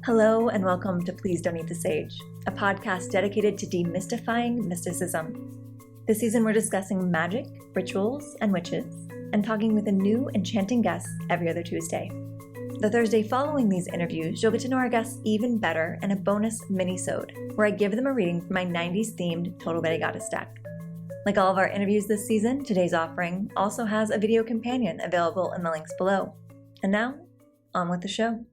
Hello and welcome to Please Don't Eat the Sage, a podcast dedicated to demystifying mysticism. This season we're discussing magic, rituals, and witches, and talking with a new enchanting guest every other Tuesday. The Thursday following these interviews, you'll get to know our guests even better in a bonus Minisode, where I give them a reading from my 90s themed Total Betty Goddess deck. Like all of our interviews this season, today's offering also has a video companion available in the links below. And now, on with the show.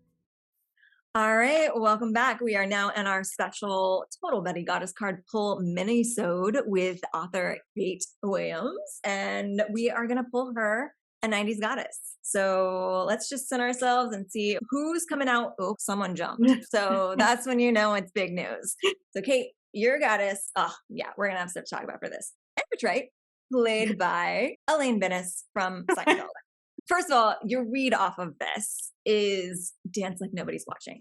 All right, welcome back. We are now in our special Total Betty Goddess card pull Minisode with author Kate Williams, and we are going to pull her a 90s goddess. So let's just center ourselves and see who's coming out. Oh, someone jumped. So that's when you know it's big news. So Kate, your goddess. Oh, yeah, we're going to have stuff to talk about for this. Right, played by Elaine Bennis from Seinfeld. First of all, your read off of this is dance like nobody's watching.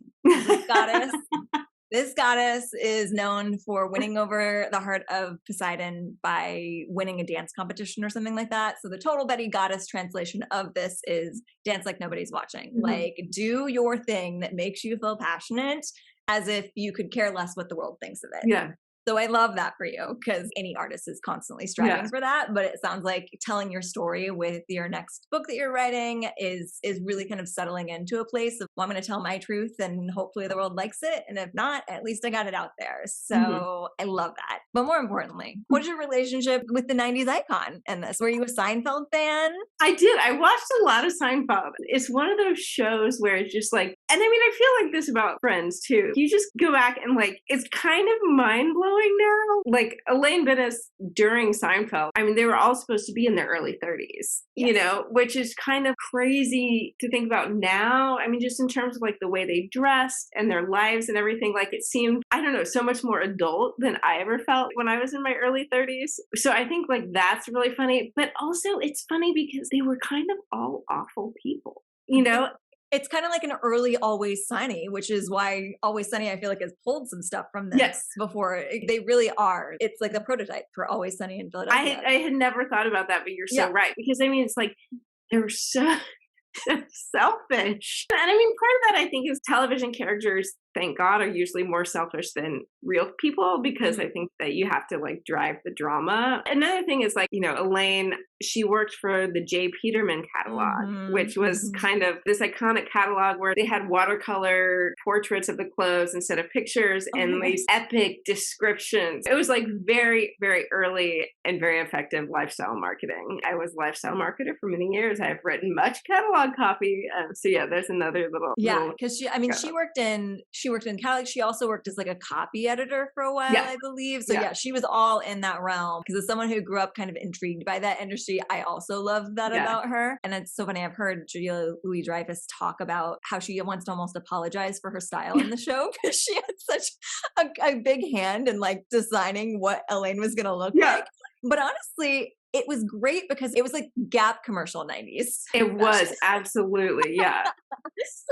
This goddess is known for winning over the heart of Poseidon by winning a dance competition or something like that. So the Total Betty Goddess translation of this is dance like nobody's watching. Mm-hmm. Like, do your thing that makes you feel passionate as if you could care less what the world thinks of it. Yeah. So I love that for you because any artist is constantly striving for that. But it sounds like telling your story with your next book that you're writing is really kind of settling into a place of, well, I'm going to tell my truth and hopefully the world likes it. And if not, at least I got it out there. So I love that. But more importantly, what's your relationship with the 90s icon in this? Were you a Seinfeld fan? I did. I watched a lot of Seinfeld. It's one of those shows where it's just like, and I mean, I feel like this about Friends too. You just go back and like, it's kind of mind-blowing now. Like Elaine Bennis during Seinfeld, I mean, they were all supposed to be in their early 30s, you know, which is kind of crazy to think about now. I mean, just in terms of like the way they dressed and their lives and everything, like it seemed, I don't know, so much more adult than I ever felt when I was in my early 30s. So I think like that's really funny. But also it's funny because they were kind of all awful people, you know? It's kind of like an early Always Sunny, which is why Always Sunny, I feel like, has pulled some stuff from this before. They really are. It's like the prototype for Always Sunny in Philadelphia. I had never thought about that, but you're so right. Because I mean, it's like, they were so selfish. And I mean, part of that, I think, is television characters, thank God, are usually more selfish than real people because I think that you have to like drive the drama. Another thing is like, you know, Elaine, she worked for the J. Peterman catalog, which was kind of this iconic catalog where they had watercolor portraits of the clothes instead of pictures and these epic descriptions. It was like very, very early and very effective lifestyle marketing. I was a lifestyle marketer for many years. I've written much catalog copy. So yeah, there's another little because she worked in catalog. She also worked as like a copy editor for a while, I believe. So she was all in that realm. Because as someone who grew up kind of intrigued by that industry, I also loved that about her. And it's so funny. I've heard Julia Louis-Dreyfus talk about how she once almost apologized for her style in the show because she had such a big hand in like designing what Elaine was going to look like. But honestly, it was great because it was like Gap commercial 90s. It was, absolutely,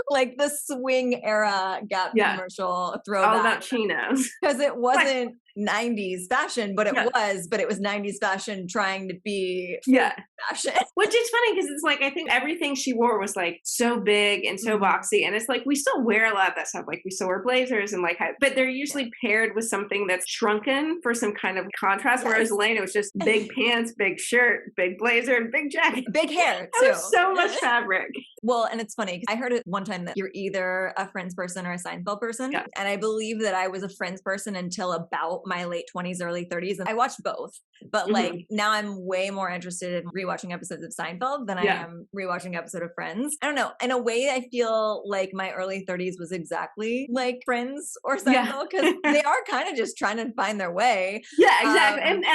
like the swing era Gap commercial throwback. All about chinos. Because it wasn't 90s fashion, but it was 90s fashion trying to be fashion. Which is funny because it's like, I think everything she wore was like so big and so boxy. And it's like, we still wear a lot of that stuff. Like we still wear blazers and like, but they're usually paired with something that's shrunken for some kind of contrast. Whereas Elaine, it was just big pants, big shirt, big blazer, and big jacket. Big hair too. So much fabric. Well, and it's funny, I heard it one time that you're either a Friends person or a Seinfeld person. Yeah. And I believe that I was a Friends person until about my late 20s, early 30s. And I watched both. But like now I'm way more interested in rewatching episodes of Seinfeld than I am rewatching episode of Friends. I don't know. In a way, I feel like my early 30s was exactly like Friends or Seinfeld because they are kind of just trying to find their way. Yeah, exactly. And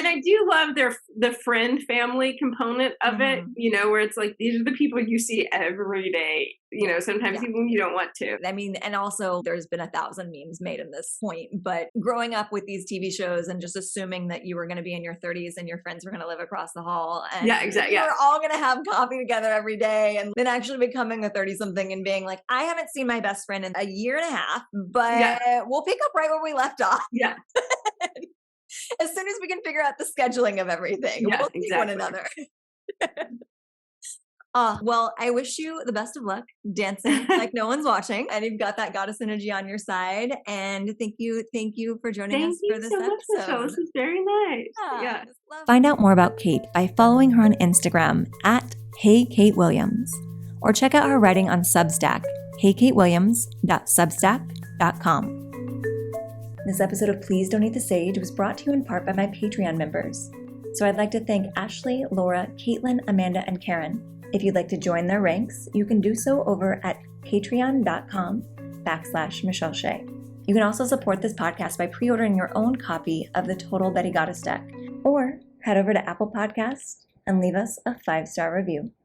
I do love the friend family component of it, you know, where it's like, these are the people you see every day, you know, sometimes even when you don't want to. I mean, and also there's been 1,000 memes made in this point, but growing up with these TV shows and just assuming that you were going to be in your 30s and your friends were going to live across the hall and we're all going to have coffee together every day, and then actually becoming a 30-something and being like, I haven't seen my best friend in a year and a half, but we'll pick up right where we left off. Yeah. As soon as we can figure out the scheduling of everything, we'll see one another. Oh, well, I wish you the best of luck dancing like no one's watching, and you've got that goddess energy on your side. And thank you for joining us for this so much, episode. Michelle. This is very nice. Yeah. Find out more about Kate by following her on Instagram at HeyKateWilliams, or check out her writing on Substack, heykatewilliams.substack.com. This episode of Please Don't Eat the Sage was brought to you in part by my Patreon members. So I'd like to thank Ashley, Laura, Caitlin, Amanda, and Karen. If you'd like to join their ranks, you can do so over at patreon.com/Michelle Shea. You can also support this podcast by pre-ordering your own copy of the Total Betty Goddess deck, or head over to Apple Podcasts and leave us a 5-star review.